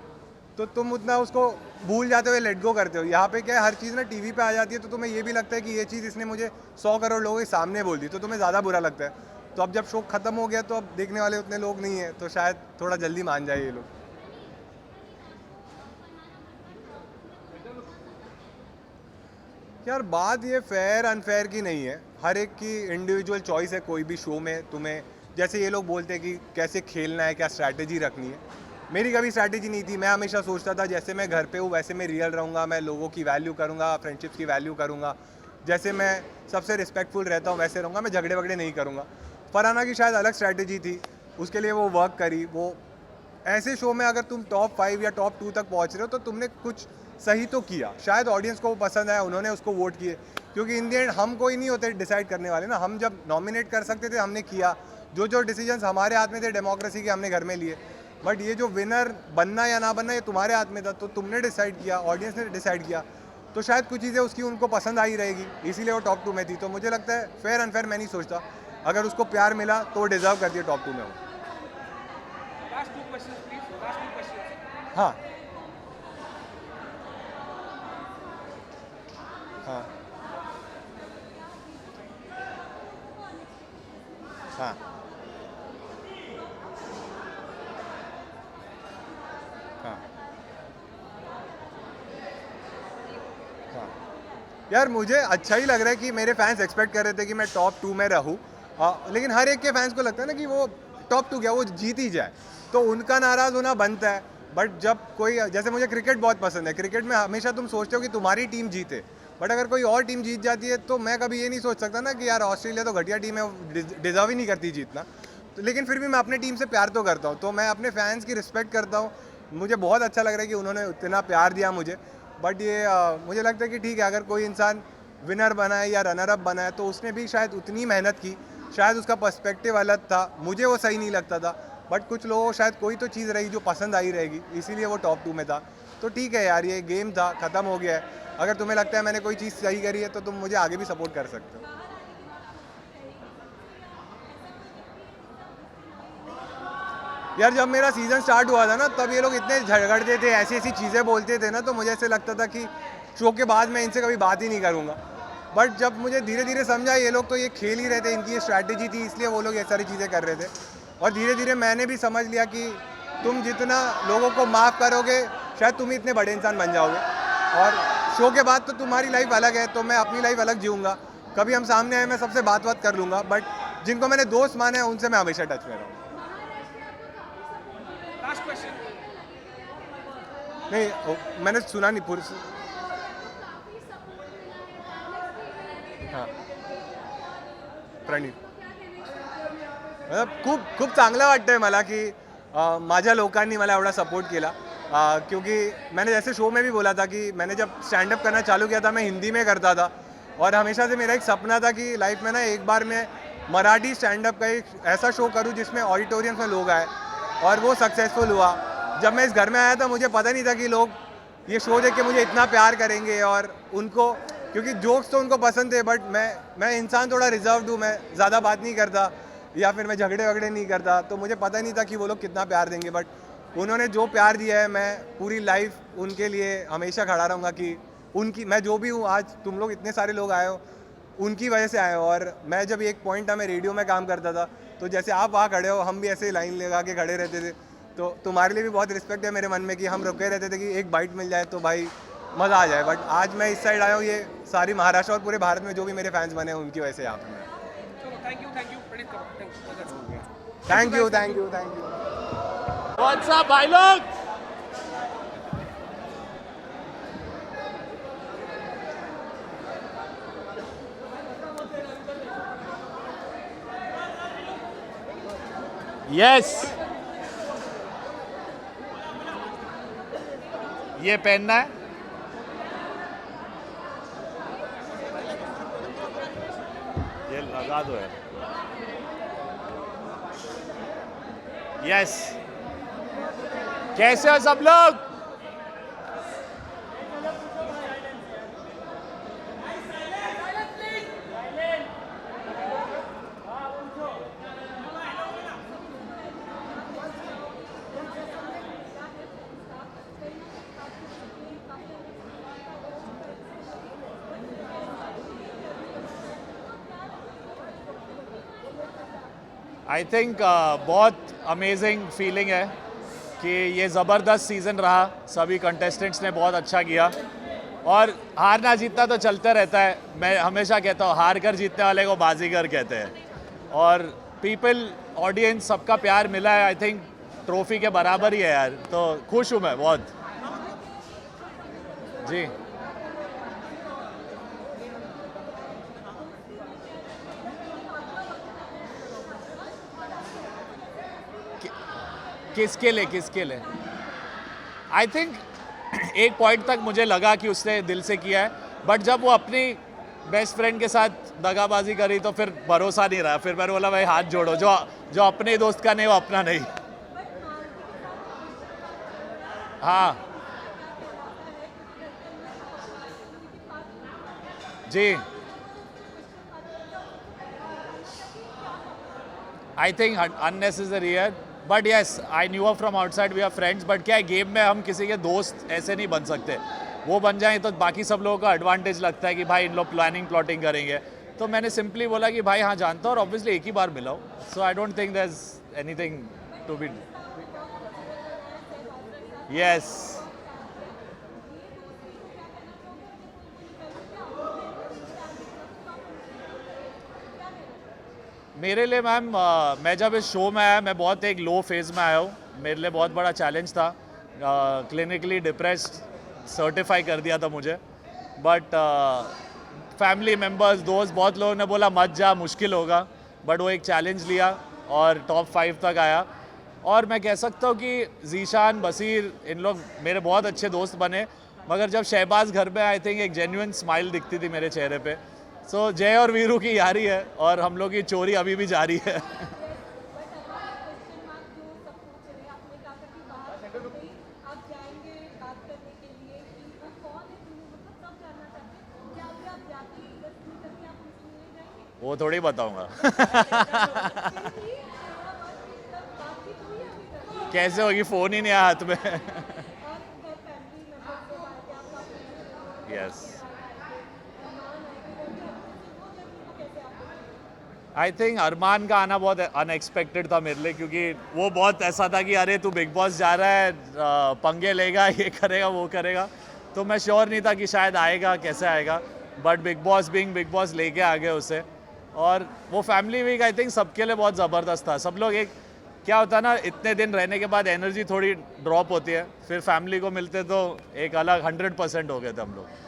तो तुम उतना उसको भूल जाते हो, लेट गो करते हो। यहाँ पे क्या है, हर चीज़ ना टीवी पे आ जाती है, तो तुम्हें ये भी लगता है कि ये चीज़ इसने मुझे 100 करोड़ लोगों के सामने बोल दी, तो तुम्हें ज़्यादा बुरा लगता है। तो अब जब शो ख़त्म हो गया तो अब देखने वाले उतने लोग नहीं हैं, तो शायद थोड़ा जल्दी मान जाए ये लोग। यार बात ये फेयर अनफेयर की नहीं है, हर एक की इंडिविजुअल चॉइस है। कोई भी शो में तुम्हें, जैसे ये लोग बोलते हैं कि कैसे खेलना है, क्या स्ट्रैटेजी रखनी है, मेरी कभी स्ट्रैटेजी नहीं थी। मैं हमेशा सोचता था जैसे मैं घर पे हूँ वैसे मैं रियल रहूँगा, मैं लोगों की वैल्यू करूँगा, फ्रेंडशिप्स की वैल्यू करूँगा, जैसे मैं सबसे रिस्पेक्टफुल रहता हूँ वैसे रहूँगा, मैं झगड़े वगड़े नहीं करूँगा। फरहाना की शायद अलग स्ट्रैटेजी थी, उसके लिए वो वर्क करी। वो ऐसे शो में अगर तुम टॉप 5 या टॉप 2 तक पहुँच रहे हो तो तुमने कुछ सही तो किया, शायद ऑडियंस को वो पसंद आया, उन्होंने उसको वोट किए। क्योंकि इन द एंड हम कोई नहीं होते डिसाइड करने वाले ना, हम जब नॉमिनेट कर सकते थे हमने किया, जो डिसीजंस हमारे हाथ में थे डेमोक्रेसी के हमने घर में लिए। बट ये जो विनर बनना या ना बनना ये तुम्हारे हाथ में था, तो तुमने डिसाइड किया, ऑडियंस ने डिसाइड किया, तो शायद कुछ चीज़ें उसकी उनको पसंद आई रहेगी, इसीलिए वो टॉप 2 में थी। तो मुझे लगता है फेयर अनफेयर मैं नहीं सोचता, अगर उसको प्यार मिला तो वो डिजर्व करती है टॉप 2 में हो। हाँ हाँ हाँ हाँ हाँ यार मुझे अच्छा ही लग रहा है कि मेरे फैंस एक्सपेक्ट कर रहे थे कि मैं टॉप 2 में रहूँ, लेकिन हर एक के फैंस को लगता है ना कि वो टॉप 2 क्या वो जीत ही जाए, तो उनका नाराज़ होना बनता है। बट जब कोई, जैसे मुझे क्रिकेट बहुत पसंद है, क्रिकेट में हमेशा तुम सोचते हो कि तुम्हारी टीम जीते, बट अगर कोई और टीम जीत जाती है तो मैं कभी ये नहीं सोच सकता ना कि यार ऑस्ट्रेलिया तो घटिया टीम है, डिजर्व ही नहीं करती जीतना। तो लेकिन फिर भी मैं अपने टीम से प्यार तो करता हूँ, तो मैं अपने फैंस की रिस्पेक्ट करता हूँ। मुझे बहुत अच्छा लग रहा है कि उन्होंने इतना प्यार दिया मुझे। बट ये मुझे लगता है कि ठीक है, अगर कोई इंसान विनर बना है या रनर अप बना है तो उसने भी शायद उतनी मेहनत की, शायद उसका पर्सपेक्टिव अलग था, मुझे वो सही नहीं लगता था, बट कुछ लोगों को शायद कोई तो चीज़ रही जो पसंद आई रहेगी, इसीलिए वो टॉप 2 में था। तो ठीक है यार, ये गेम था, ख़त्म हो गया है। अगर तुम्हें लगता है मैंने कोई चीज़ सही करी है तो तुम मुझे आगे भी सपोर्ट कर सकते हो। यार जब मेरा सीज़न स्टार्ट हुआ था ना, तब ये लोग इतने झगड़ते थे, ऐसी ऐसी चीज़ें बोलते थे ना, तो मुझे ऐसे लगता था कि शो के बाद मैं इनसे कभी बात ही नहीं करूँगा। बट जब मुझे धीरे धीरे समझा ये लोग तो ये खेल ही रहे थे, इनकी ये स्ट्रैटेजी थी, इसलिए वो लोग ये सारी चीज़ें कर रहे थे। और धीरे धीरे मैंने भी समझ लिया कि तुम जितना लोगों को माफ़ करोगे शायद तुम ही इतने बड़े इंसान बन जाओगे। और शो के बाद तो तुम्हारी लाइफ अलग है, तो मैं अपनी लाइफ अलग जीऊँगा। कभी हम सामने आए मैं सबसे बात कर लूँगा, बट जिनको मैंने दोस्त माने हैं उनसे मैं हमेशा टच में रहूँगा। नहीं मैंने सुना नहीं पूरी। हां प्रणीत, खूप खूप चांगलं वाटतंय मला की माझ्या लोकांनी मला एवढा सपोर्ट केला, क्योंकि मैंने जैसे शो में भी बोला था कि मैंने जब स्टैंड अप करना चालू किया था मैं हिंदी में करता था, और हमेशा से मेरा एक सपना था कि लाइफ में ना एक बार मैं मराठी स्टैंड अप का एक ऐसा शो करूं जिसमें ऑडिटोरियम में लोग आए, और वो सक्सेसफुल हुआ। जब मैं इस घर में आया था मुझे पता नहीं था कि लोग ये शो देख के मुझे इतना प्यार करेंगे, और उनको, क्योंकि जोक्स तो उनको पसंद थे, बट मैं इंसान थोड़ा रिजर्व हूँ, मैं ज़्यादा बात नहीं करता या फिर मैं झगड़े वगड़े नहीं करता, तो मुझे पता नहीं था कि वो लोग कितना प्यार देंगे। बट उन्होंने जो प्यार दिया है, मैं पूरी लाइफ उनके लिए हमेशा खड़ा रहूँगा कि उनकी, मैं जो भी हूँ आज, तुम लोग इतने सारे लोग आए हो उनकी वजह से आए हो। और मैं जब एक पॉइंट था, मैं रेडियो में काम करता था, तो जैसे आप वहाँ खड़े हो हम भी ऐसे लाइन लगा के खड़े रहते थे, तो तुम्हारे लिए भी बहुत रिस्पेक्ट है मेरे मन में कि हम रुके रहते थे कि एक बाइट मिल जाए तो भाई मज़ा आ जाए। बट आज मैं इस साइड आया हूँ, ये सारी महाराष्ट्र और पूरे भारत में जो भी मेरे फैंस बने हैं उनकी वजह से यहाँ पर मैं। Thank you. व्हाट्स अप भाई लोग। यस, ये पहनना है। ये लगा दो यार। यस, कैसे हो सब लोग? आई थिंक बहुत अमेजिंग फीलिंग है कि ये ज़बरदस्त सीज़न रहा। सभी कंटेस्टेंट्स ने बहुत अच्छा किया और हारना जीतना तो चलता रहता है। मैं हमेशा कहता हूँ हार कर जीतने वाले को बाजीगर कहते हैं और पीपल ऑडियंस सबका प्यार मिला है। आई थिंक ट्रॉफी के बराबर ही है यार, तो खुश हूँ मैं बहुत जी। किसके लिए? आई थिंक एक पॉइंट तक मुझे लगा कि उसने दिल से किया है, बट जब वो अपनी बेस्ट फ्रेंड के साथ दगाबाजी करी तो फिर भरोसा नहीं रहा। फिर मैंने बोला भाई हाथ जोड़ो, जो अपने दोस्त का नहीं वो अपना नहीं। हाँ जी, आई थिंक अननेसेसरी है, but yes I knew a from outside, we are friends. But क्या है, गेम में हम किसी के दोस्त ऐसे नहीं बन सकते। वो बन जाएं तो बाकी सब लोगों का एडवांटेज लगता है कि भाई इन लोग प्लॉटिंग करेंगे। तो मैंने सिंपली बोला कि भाई हाँ जानता हूँ और ऑब्वियसली एक ही बार मिला हूँ, so I don't think there is anything to be. Yes, मेरे लिए मैम मैं जब इस शो में आया मैं बहुत एक लो फेज़ में आया हूँ। मेरे लिए बहुत बड़ा चैलेंज था। क्लिनिकली डिप्रेस्ड सर्टिफाई कर दिया था मुझे, बट फैमिली मेम्बर्स, दोस्त, बहुत लोगों ने बोला मत जा, मुश्किल होगा, बट वो एक चैलेंज लिया और टॉप 5 तक आया। और मैं कह सकता हूँ कि जीशान, बसीर, इन लोग मेरे बहुत अच्छे दोस्त बने, मगर जब शहबाज घर में आई थिंक एक जेन्युइन स्माइल दिखती थी मेरे चेहरे पे। सो जय और वीरू की यारी है और हम लोग की चोरी अभी भी जारी है। वो थोड़ी बताऊंगा। कैसे होगी, फोन ही नहीं आया हाथ में। यस, आई थिंक अरमान का आना बहुत अनएक्सपेक्टेड था मेरे लिए, क्योंकि वो बहुत ऐसा था कि अरे तू बिग बॉस जा रहा है, पंगे लेगा, ये करेगा वो करेगा। तो मैं श्योर नहीं था कि शायद आएगा, कैसे आएगा, बट बिग बॉस लेके आ गए उसे। और वो फैमिली वीक आई थिंक सबके लिए बहुत ज़बरदस्त था। सब लोग एक, क्या होता है ना, इतने दिन रहने के बाद एनर्जी थोड़ी ड्रॉप होती है, फिर फैमिली को मिलते तो एक अलग 100% हो गए थे हम लोग।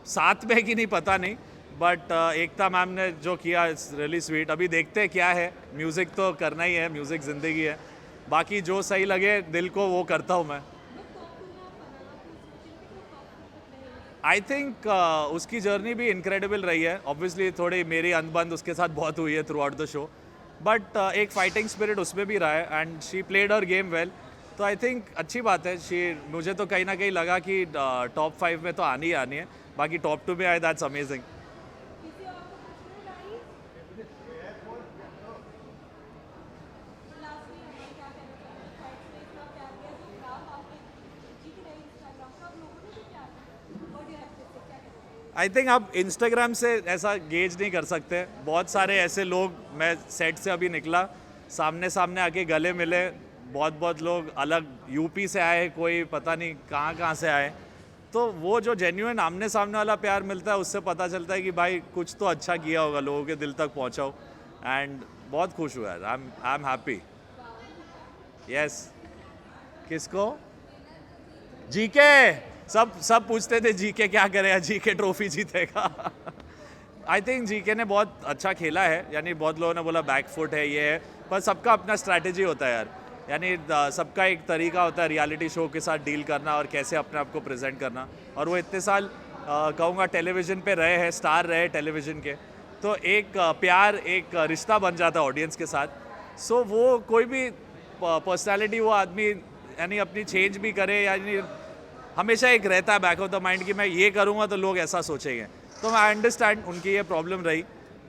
साथ में कि नहीं पता नहीं, बट एकता मैम ने जो किया इट्स रियली स्वीट। अभी देखते हैं क्या है, म्यूज़िक तो करना ही है, म्यूज़िक ज़िंदगी है, बाकी जो सही लगे दिल को वो करता हूँ मैं। आई थिंक उसकी जर्नी भी इनक्रेडिबल रही है। ऑब्वियसली थोड़ी मेरी अनबन उसके साथ बहुत हुई है through out the show, but एक फाइटिंग स्पिरिट उसमें भी रहा है and she played her game well. तो आई थिंक अच्छी बात है। मुझे तो कहीं ना कहीं लगा कि टॉप 5 में तो आनी ही आनी है, बाकी टॉप 2 में आए, दैट्स अमेजिंग। आई थिंक आप इंस्टाग्राम से ऐसा गेज नहीं कर सकते। बहुत सारे ऐसे लोग, मैं सेट से अभी निकला, सामने आके गले मिले, बहुत लोग अलग यूपी से आए, कोई पता नहीं कहाँ से आए। तो वो जो जेन्युइन आमने सामने वाला प्यार मिलता है, उससे पता चलता है कि भाई कुछ तो अच्छा किया होगा, लोगों के दिल तक पहुँचा हो। एंड बहुत खुश हुआ है, आई एम हैप्पी। यस, किसको? जीके सब पूछते थे जीके क्या करेगा, जीके ट्रॉफी जीतेगा। आई थिंक जीके ने बहुत अच्छा खेला है, यानी बहुत लोगों ने बोला बैकफुट है ये है, पर सबका अपना स्ट्रैटेजी होता है यार, यानी सबका एक तरीका होता है रियलिटी शो के साथ डील करना और कैसे अपने आप को प्रेजेंट करना। और वो इतने साल कहूँगा टेलीविज़न पे रहे हैं, स्टार रहे टेलीविज़न के, तो एक प्यार, एक रिश्ता बन जाता है ऑडियंस के साथ। सो वो कोई भी पर्सनालिटी वो आदमी यानी अपनी चेंज भी करे, यानी हमेशा एक रहता है बैक ऑफ द माइंड कि मैं ये करूँगा तो लोग ऐसा सोचेंगे। तो मैं अंडरस्टैंड उनकी ये प्रॉब्लम रही,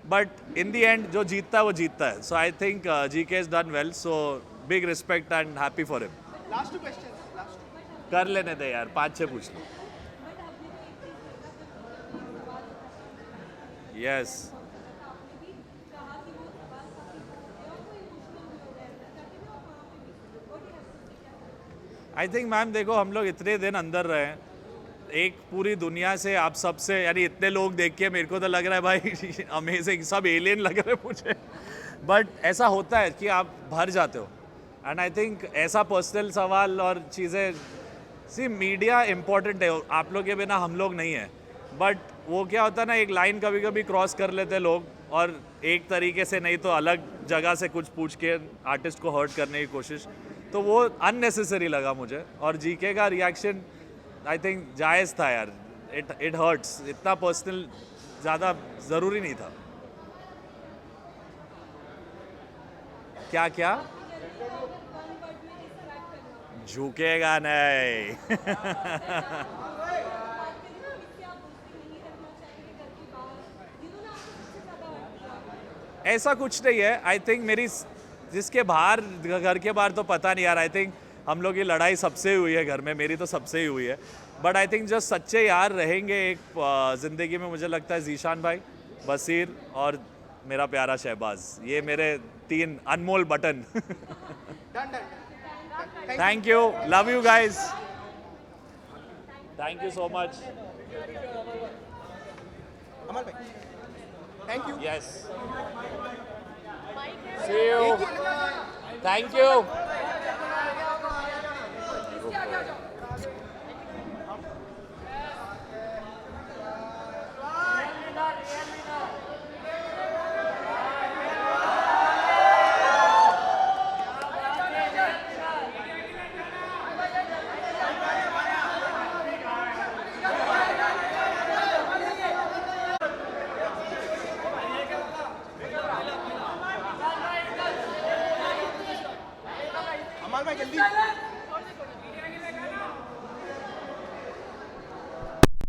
बट इन दी एंड जो जीतता है वो जीतता है। So I think GK is done well, so big respect and happy for him. Last 2 question कर लेने दे यार, 5-6 पूछ लो। यस आई थिंक मैम देखो, हम लोग इतने दिन अंदर रहे हैं, एक पूरी दुनिया से आप सबसे, यानी इतने लोग देख के मेरे को तो लग रहा है भाई अमेजिंग, सब एलियन लग रहे हैं मुझे, बट ऐसा होता है कि आप भर जाते हो। एंड आई थिंक ऐसा पर्सनल सवाल और चीज़ें, सी मीडिया इम्पॉर्टेंट है, आप लोग के बिना हम लोग नहीं हैं, बट वो क्या होता है ना, एक लाइन कभी कभी क्रॉस कर लेते हैं लोग, और एक तरीके से नहीं तो अलग जगह से कुछ पूछ के आर्टिस्ट को हर्ट करने की कोशिश, तो वो अननेसेसरी लगा मुझे। और जीके का रिएक्शन आई थिंक जायज़ था यार, इट हर्ट्स, इतना पर्सनल ज़्यादा ज़रूरी नहीं था। क्या क्या झुकेगा नहीं। ऐसा कुछ नहीं है, आई थिंक मेरी जिसके बाहर, घर के बाहर तो पता नहीं यार, आई थिंक हम लोग की लड़ाई सबसे हुई है घर में, मेरी तो सबसे ही हुई है, बट आई थिंक जो सच्चे यार रहेंगे एक ज़िंदगी में, मुझे लगता है जीशान भाई, बसीर और मेरा प्यारा शहबाज, ये मेरे 3 अनमोल button. Thank you, love you guys, thank you so much. Amar भाई, thank you. Yes, see you, thank you. Amar भाई जल्दी।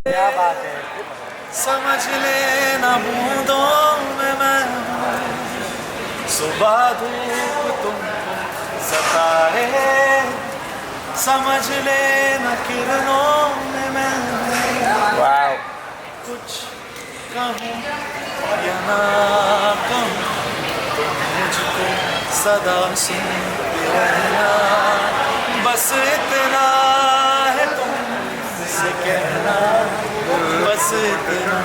क्या बात है, समझ लेना बूंदों में मैं हूँ, सुबह धूप तुमको सताए, समझ लेना किरणों में मैं हूँ। वाह, कुछ कहूँ या ना कहूँ, तुम मुझको सदा सुनते रहना, बस इतना है तुमसे कहना, बस इतना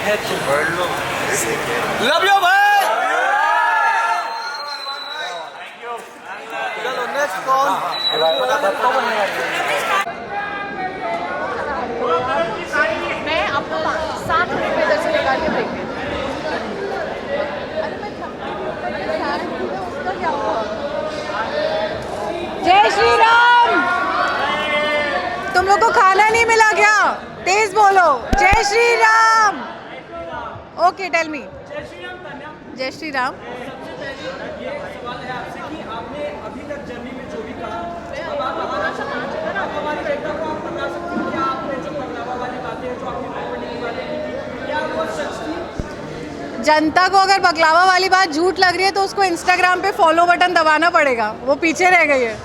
है तुमसे कहना। लव यू भाई। चलो नेक्स्ट कॉल। मैं आपको 7 मिनट में इधर से निकाल के ब्रेक देती हूँ। जय श्री राम। तुम लोग को खाना नहीं मिला क्या? तेज बोलो, जय Shri Ram. Okay, tell me. जय श्री राम। ये सवाल है आपसे कि आपने अभी तक जर्नी में जो भी कहा, अब आप हमारी जनता को आप बता सकते हो कि आपने जो पगलावा वाली बातें, जो आपकी प्रॉपर्टी की बातें की थी, क्या वो सच थी? जनता को अगर बकलावा वाली बात झूठ लग रही है तो उसको इंस्टाग्राम पे फॉलो बटन दबाना पड़ेगा, वो पीछे रह गई है।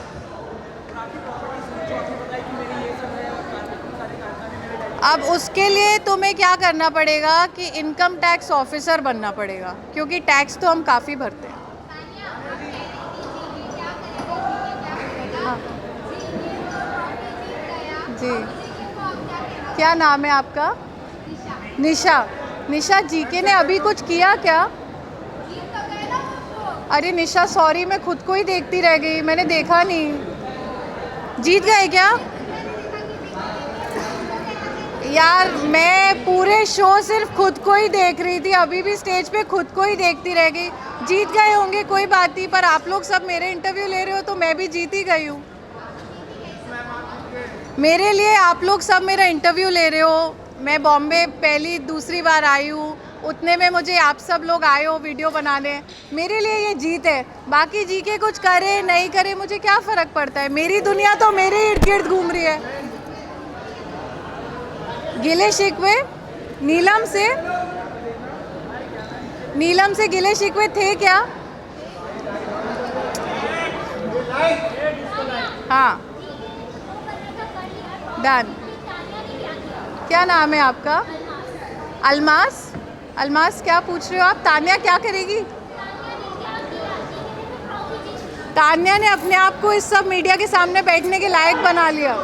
अब उसके लिए तुम्हें क्या करना पड़ेगा कि इनकम टैक्स ऑफिसर बनना पड़ेगा, क्योंकि टैक्स तो हम काफ़ी भरते हैं। हाँ। जी, क्या नाम है आपका? निशा। निशा, जीके ने अभी कुछ किया क्या? अरे निशा सॉरी, मैं खुद को ही देखती रह गई, मैंने देखा नहीं। जीत गए क्या? यार मैं पूरे शो सिर्फ खुद को ही देख रही थी, अभी भी स्टेज पे खुद को ही देखती रह गई। जीत गए होंगे कोई बात नहीं, पर आप लोग सब मेरे इंटरव्यू ले रहे हो तो मैं भी जीत ही गई हूँ। मेरे लिए आप लोग सब मेरा इंटरव्यू ले रहे हो। मैं बॉम्बे पहली दूसरी बार आई हूँ, उतने में मुझे आप सब लोग आए हो वीडियो बनाने। मेरे लिए ये जीत है। बाकी जी के कुछ करे नहीं करे मुझे क्या फ़र्क पड़ता है, मेरी दुनिया तो मेरे इर्द गिर्द घूम रही है। गिले शिकवे नीलम से गिले शिकवे थे क्या? हाँ डन। क्या नाम है आपका? अलमास क्या पूछ रहे हो आप? तान्या क्या करेगी? तान्या ने अपने आप को इस सब मीडिया के सामने बैठने के लायक बना लिया।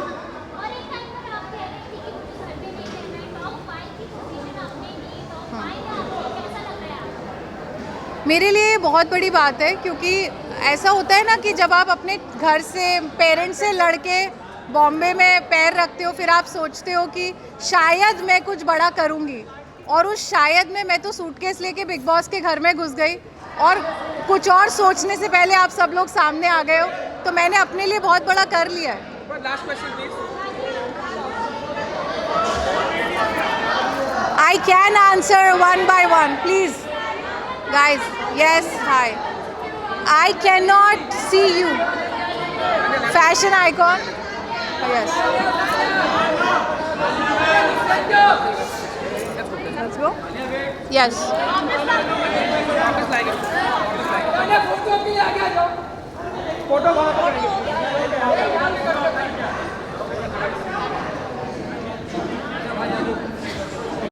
मेरे लिए ये बहुत बड़ी बात है, क्योंकि ऐसा होता है ना कि जब आप अपने घर से पेरेंट्स से लड़के बॉम्बे में पैर रखते हो, फिर आप सोचते हो कि शायद मैं कुछ बड़ा करूँगी, और उस शायद में मैं तो सूटकेस लेके बिग बॉस के घर में घुस गई और कुछ और सोचने से पहले आप सब लोग सामने आ गए हो, तो मैंने अपने लिए बहुत बड़ा कर लिया है। Last question please. I can answer one by one, please. Guys, yes, hi. I cannot see you. Fashion icon? Yes. Let's go. Yes. Photo